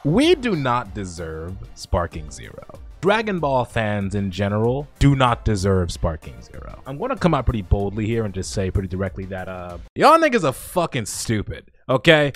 We do not deserve Sparking Zero. Dragon Ball fans in general do not deserve Sparking Zero. I'm gonna come out pretty boldly here and just say pretty directly that y'all niggas are fucking stupid, okay?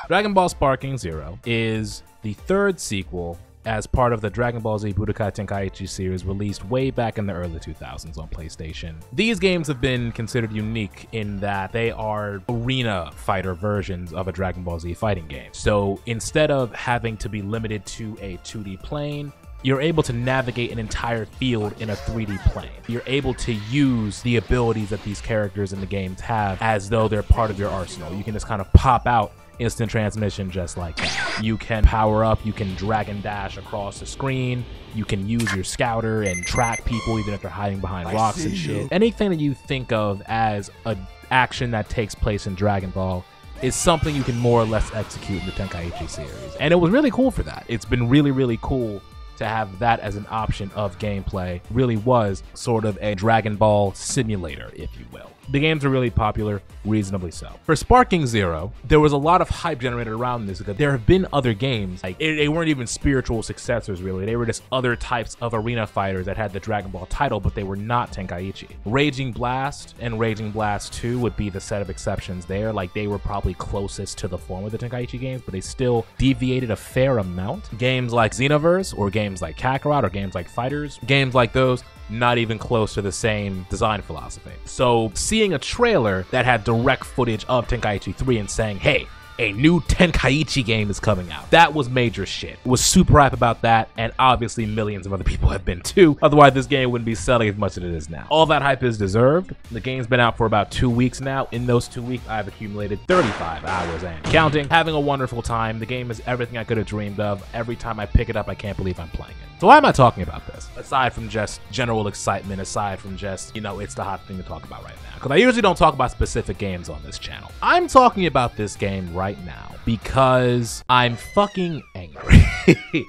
Dragon Ball Sparking Zero is the third sequel as part of the Dragon Ball Z Budokai Tenkaichi series released way back in the early 2000s on PlayStation. These games have been considered unique in that they are arena fighter versions of a Dragon Ball Z fighting game. So instead of having to be limited to a 2D plane, you're able to navigate an entire field in a 3D plane. You're able to use the abilities that these characters in the games have as though they're part of your arsenal. You can just kind of pop out instant transmission just like that. You can power up, you can drag and dash across the screen, you can use your scouter and track people even if they're hiding behind rocks and shit. Anything that you think of as an action that takes place in Dragon Ball is something you can more or less execute in the Tenkaichi series. And it was really cool for that. It's been really, really cool to have that as an option of gameplay. Really was sort of a Dragon Ball simulator, if you will. The games are really popular, reasonably so. For Sparking Zero, there was a lot of hype generated around this because there have been other games, like they weren't even spiritual successors really, they were just other types of arena fighters that had the Dragon Ball title, but they were not Tenkaichi. Raging Blast and Raging Blast 2 would be the set of exceptions there, like they were probably closest to the form of the Tenkaichi games, but they still deviated a fair amount. Games like Xenoverse, or games like Kakarot, or games like Fighters, games like those, not even close to the same design philosophy. So seeing a trailer that had direct footage of Tenkaichi 3 and saying, hey, a new Tenkaichi game is coming out, that was major shit. Was super hype about that, and obviously millions of other people have been too. Otherwise, this game wouldn't be selling as much as it is now. All that hype is deserved. The game's been out for about 2 weeks now. In those 2 weeks, I've accumulated 35 hours and counting. Having a wonderful time. The game is everything I could have dreamed of. Every time I pick it up, I can't believe I'm playing it. So why am I talking about this? Aside from just general excitement, aside from just, you know, it's the hot thing to talk about right now. Because I usually don't talk about specific games on this channel. I'm talking about this game right now because I'm fucking angry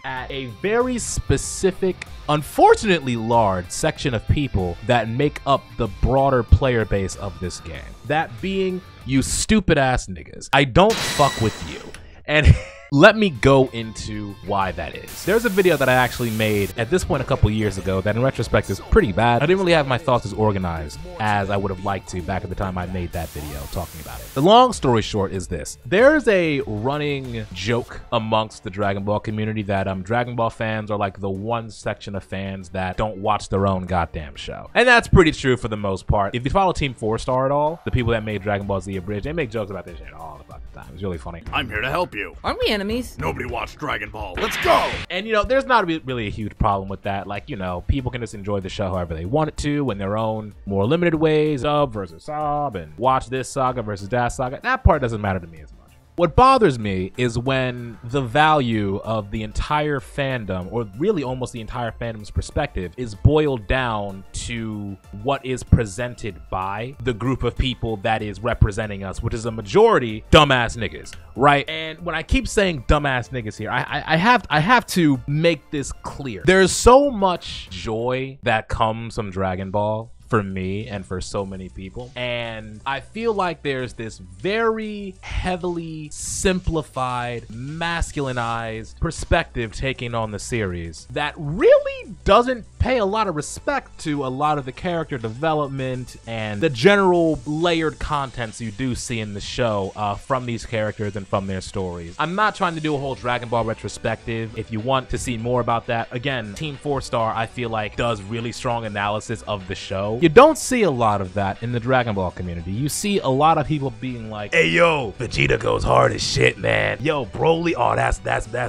at a very specific, unfortunately large section of people that make up the broader player base of this game. That being you stupid ass niggas. I don't fuck with you. And let me go into why that is. There's a video that I actually made at this point a couple years ago that in retrospect is pretty bad. I didn't really have my thoughts as organized as I would have liked to back at the time I made that video talking about it. The long story short is this. There's a running joke amongst the Dragon Ball community that Dragon Ball fans are like the one section of fans that don't watch their own goddamn show. And that's pretty true for the most part. If you follow Team 4 Star at all, the people that made Dragon Ball Z Abridged, they make jokes about this shit all the fucking time. It's really funny. I'm here to help you. Aren't we enemies? Nobody watched Dragon Ball. Let's go! And, you know, there's not really a huge problem with that. Like, you know, people can just enjoy the show however they want it to in their own more limited ways, sub versus sub, and watch this saga versus that saga. That part doesn't matter to me as much. What bothers me is when the value of the entire fandom, or really almost the entire fandom's perspective, is boiled down to what is presented by the group of people that is representing us, which is a majority dumbass niggas, right? And when I keep saying dumbass niggas here, I have to make this clear. There's so much joy that comes from Dragon Ball for me and for so many people, and I feel like there's this very heavily simplified, masculinized perspective taken on the series that really doesn't pay a lot of respect to a lot of the character development and the general layered contents you do see in the show from these characters and from their stories. I'm not trying to do a whole Dragon Ball retrospective. If you want to see more about that, again, Team 4 Star I feel like does really strong analysis of the show. You don't see a lot of that in the Dragon Ball community. You see a lot of people being like, hey yo, Vegeta goes hard as shit, man. Yo, Broly, oh that's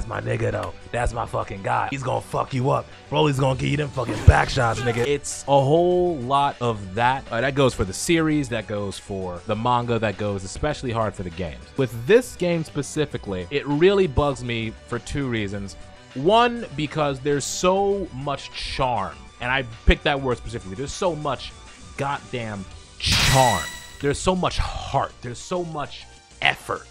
my nigga though. That's my fucking guy. He's gonna fuck you up. Broly's gonna give you them fucking back shots, nigga. It's a whole lot of that. That goes for the series, that goes for the manga, that goes especially hard for the games. With this game specifically, it really bugs me for two reasons. One, because there's so much charm, and I picked that word specifically. There's so much goddamn charm. There's so much heart. There's so much effort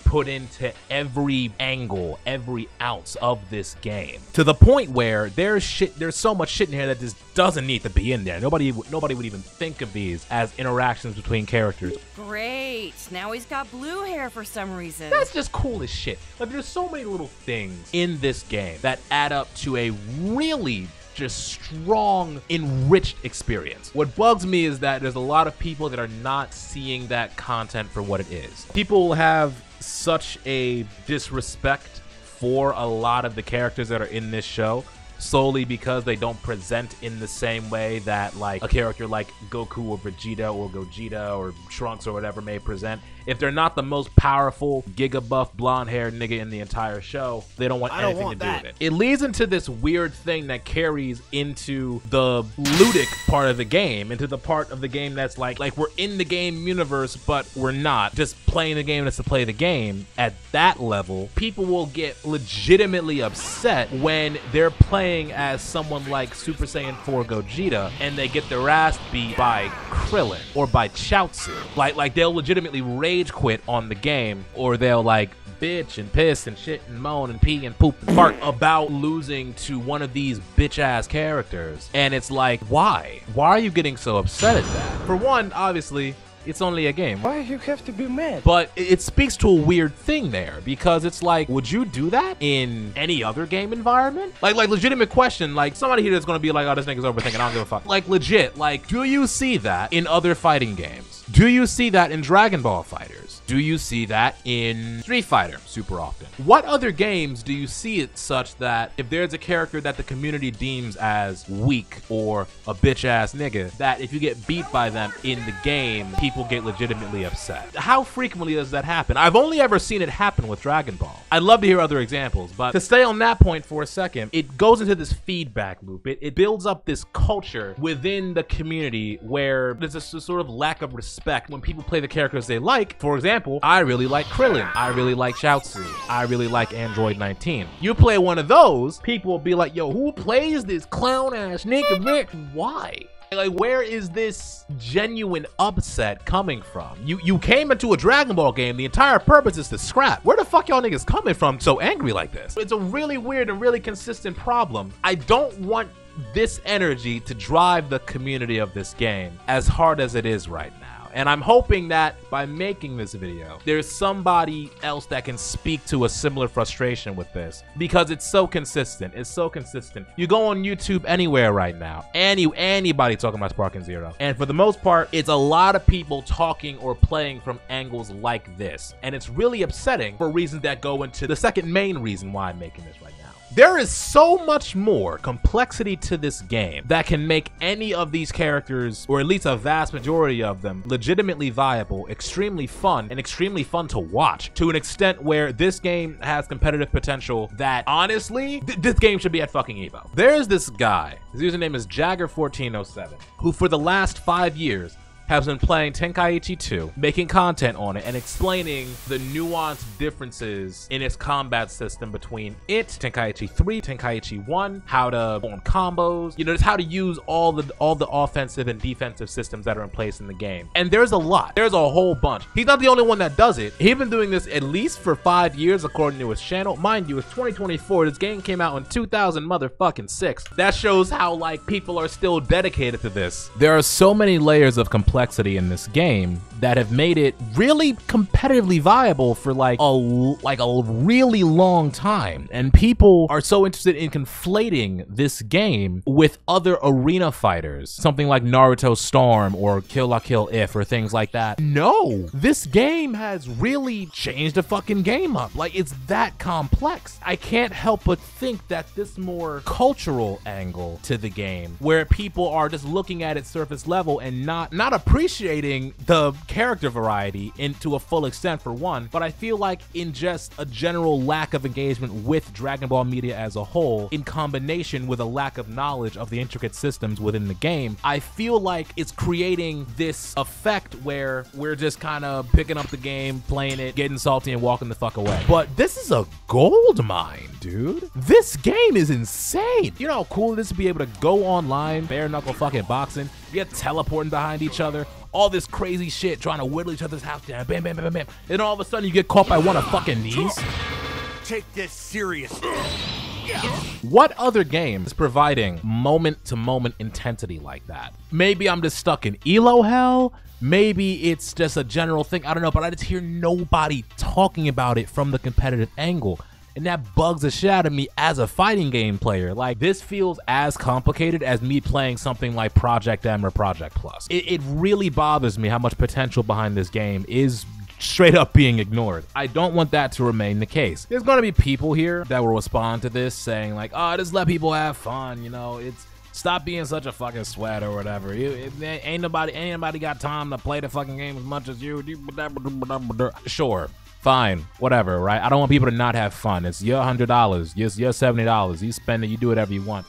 put into every angle, every ounce of this game, to the point where there's so much shit in here that just doesn't need to be in there. Nobody would even think of these as interactions between characters. Great. wait, now he's got blue hair for some reason. That's just cool as shit. Like, there's so many little things in this game that add up to a really just strong, enriched experience. What bugs me is that there's a lot of people that are not seeing that content for what it is. People have such a disrespect for a lot of the characters that are in this show solely because they don't present in the same way that like a character like Goku or Vegeta or Gogeta or Trunks or whatever may present. If they're not the most powerful, giga-buff, blonde-haired nigga in the entire show, they don't want anything to do with it. It leads into this weird thing that carries into the ludic part of the game, into the part of the game that's like we're in the game universe, but we're not. Just playing the game just to play the game. At that level, people will get legitimately upset when they're playing as someone like Super Saiyan 4 Gogeta and they get their ass beat by Krillin or by Chaozu. Like they'll legitimately rage quit on the game, or they'll like bitch and piss and shit and moan and pee and poop and fart about losing to one of these bitch ass characters. And it's like, why are you getting so upset at that? For one, obviously it's only a game. Why you have to be mad? But it speaks to a weird thing there, because it's like, would you do that in any other game environment? Like legitimate question, like somebody here that's gonna be like, oh, this nigga's overthinking, I don't give a fuck. Like legit, like, do you see that in other fighting games? Do you see that in Dragon Ball FighterZ? Do you see that in Street Fighter super often? What other games do you see it such that if there's a character that the community deems as weak or a bitch ass nigga, that if you get beat by them in the game, people get legitimately upset? How frequently does that happen? I've only ever seen it happen with Dragon Ball. I'd love to hear other examples, but to stay on that point for a second, it goes into this feedback loop. It builds up this culture within the community where there's a sort of lack of respect when people play the characters they like. For example, I really like Krillin. I really like Chaozu. I really like Android 19. You play one of those, people will be like, yo, who plays this clown ass nigga? Why? Like, where is this genuine upset coming from? You came into a Dragon Ball game, the entire purpose is to scrap. Where the fuck y'all niggas coming from so angry like this? It's a really weird and really consistent problem. I don't want this energy to drive the community of this game as hard as it is right now. And I'm hoping that by making this video, there's somebody else that can speak to a similar frustration with this, because it's so consistent. It's so consistent. You go on YouTube anywhere right now, anybody talking about Sparking Zero, and for the most part, it's a lot of people talking or playing from angles like this, and it's really upsetting for reasons that go into the second main reason why I'm making this right now. There is so much more complexity to this game that can make any of these characters, or at least a vast majority of them, legitimately viable, extremely fun, and extremely fun to watch, to an extent where this game has competitive potential that, honestly, this game should be at fucking Evo. There's this guy, his username is Jagger1407, who for the last 5 years has been playing Tenkaichi 2, making content on it, and explaining the nuanced differences in its combat system between it, Tenkaichi 3, Tenkaichi 1, how to form combos, you know, just how to use all the offensive and defensive systems that are in place in the game. And there's a lot. There's a whole bunch. He's not the only one that does it. He's been doing this at least for 5 years, according to his channel. Mind you, it's 2024. This game came out in 2006. That shows how, like, people are still dedicated to this. There are so many layers of complexity in this game that have made it really competitively viable for like a really long time, and people are so interested in conflating this game with other arena fighters, something like Naruto Storm or Kill La Kill If or things like that. No, this game has really changed the fucking game up. Like, it's that complex. I can't help but think that this more cultural angle to the game, where people are just looking at it surface level and not appreciating the character variety into a full extent, for one, but I feel like in just a general lack of engagement with Dragon Ball media as a whole, in combination with a lack of knowledge of the intricate systems within the game, I feel like it's creating this effect where we're just kind of picking up the game, playing it, getting salty, and walking the fuck away. But this is a gold mine, dude. This game is insane. You know how cool it is to be able to go online, bare knuckle fucking boxing, get teleporting behind each other, all this crazy shit, trying to whittle each other's house down, bam, bam, bam, bam, and all of a sudden you get caught by one of fucking these. Take this seriously. What other game is providing moment-to-moment intensity like that? Maybe I'm just stuck in elo hell. Maybe it's just a general thing. I don't know, but I just hear nobody talking about it from the competitive angle. And that bugs the shit out of me as a fighting game player. Like, this feels as complicated as me playing something like Project M or Project Plus. It really bothers me how much potential behind this game is straight up being ignored. I don't want that to remain the case. There's gonna be people here that will respond to this saying like, oh, just let people have fun, you know, it's stop being such a fucking sweat or whatever. Ain't nobody got time to play the fucking game as much as you. Sure. Fine, whatever, right? I don't want people to not have fun. It's your $100, your $70. You spend it, you do whatever you want.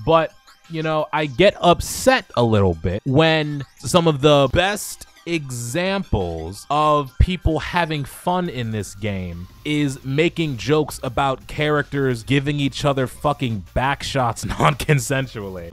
But, you know, I get upset a little bit when some of the best examples of people having fun in this game is making jokes about characters giving each other fucking back shots non-consensually.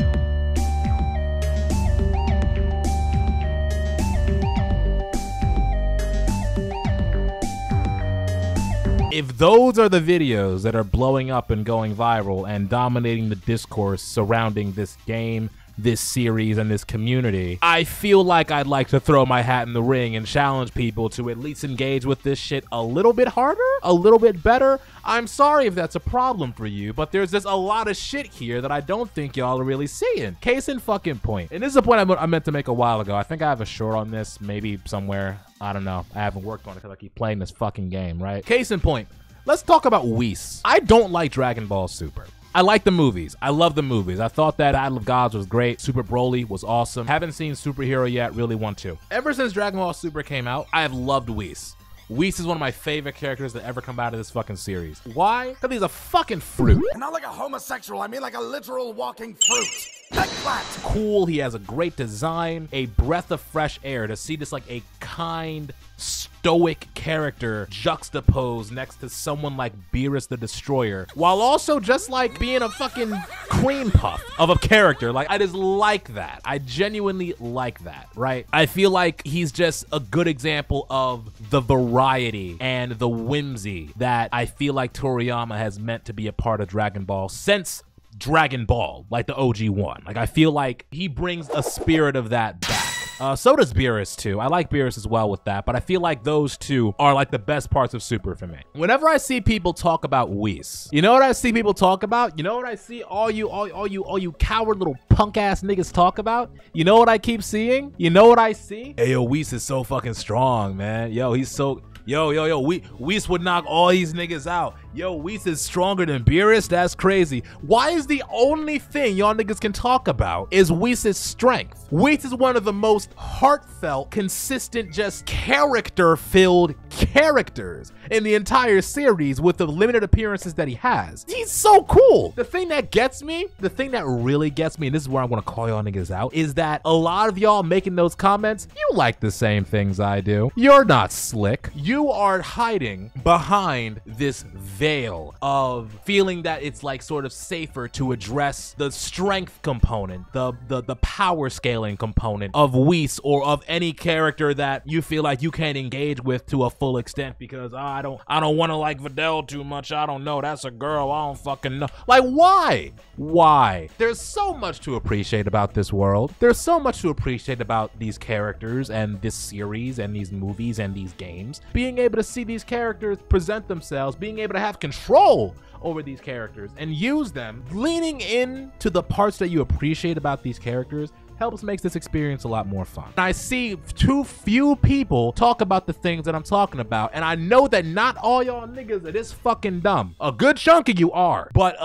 If those are the videos that are blowing up and going viral and dominating the discourse surrounding this game, this series, and this community, I feel like I'd like to throw my hat in the ring and challenge people to at least engage with this shit a little bit harder, a little bit better. I'm sorry if that's a problem for you, but there's just a lot of shit here that I don't think y'all are really seeing. Case in fucking point. And this is a point I meant to make a while ago. I think I have a short on this, maybe somewhere. I don't know. I haven't worked on it because I keep playing this fucking game, right? Case in point. Let's talk about Whis. I don't like Dragon Ball Super. I like the movies. I love the movies. I thought that Battle of Gods was great. Super Broly was awesome. Haven't seen Superhero yet. Really want to. Ever since Dragon Ball Super came out, I have loved Whis. Whis is one of my favorite characters that ever come out of this fucking series. Why? Because he's a fucking fruit. And not like a homosexual, I mean like a literal walking fruit. Eggplant. Cool, he has a great design, a breath of fresh air to see this like a kind, stoic character juxtaposed next to someone like Beerus the Destroyer, while also just like being a fucking cream puff of a character. Like, I just like that. I genuinely like that, right? I feel like he's just a good example of the variety and the whimsy that I feel like Toriyama has meant to be a part of Dragon Ball since Dragon Ball, like the OG one. Like, I feel like he brings a spirit of that back. So does Beerus too. I like Beerus as well with that, but I feel like those two are like the best parts of Super for me. Whenever I see people talk about Whis, you know what I see people talk about? You know what I see all you coward little punk ass niggas talk about? You know what I keep seeing? You know what I see? Hey, yo, Whis is so fucking strong, man. Yo, he's so... Yo, Whis would knock all these niggas out. Yo, Whis is stronger than Beerus? That's crazy. Why is the only thing y'all niggas can talk about is Whis' strength? Whis is one of the most heartfelt, consistent, just character-filled characters in the entire series with the limited appearances that he has. He's so cool. The thing that gets me, the thing that really gets me, and this is where I want to call y'all niggas out, is that a lot of y'all making those comments, you like the same things I do. You're not slick. You are hiding behind this veil of feeling that it's like sort of safer to address the strength component, the power scaling component of Whis or of any character that you feel like you can't engage with to a full extent because I don't want to like Videl too much. I don't know. That's a girl. I don't fucking know. Like, why? Why? There's so much to appreciate about this world. There's so much to appreciate about these characters and this series and these movies and these games. Being able to see these characters present themselves, being able to have control over these characters and use them, leaning into the parts that you appreciate about these characters helps makes this experience a lot more fun. I see too few people talk about the things that I'm talking about, and I know that not all y'all niggas are this fucking dumb. A good chunk of you are, but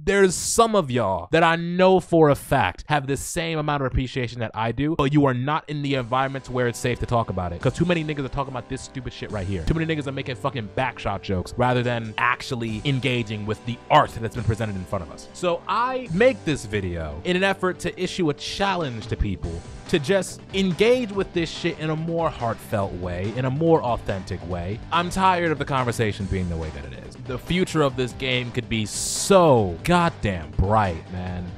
there's some of y'all that I know for a fact have the same amount of appreciation that I do, but you are not in the environment where it's safe to talk about it, because too many niggas are talking about this stupid shit right here. Too many niggas are making fucking backshot jokes rather than actually engaging with the art that's been presented in front of us. So I make this video in an effort to issue a challenge to people to just engage with this shit in a more heartfelt way, in a more authentic way. I'm tired of the conversation being the way that it is. The future of this game could be so goddamn bright, man.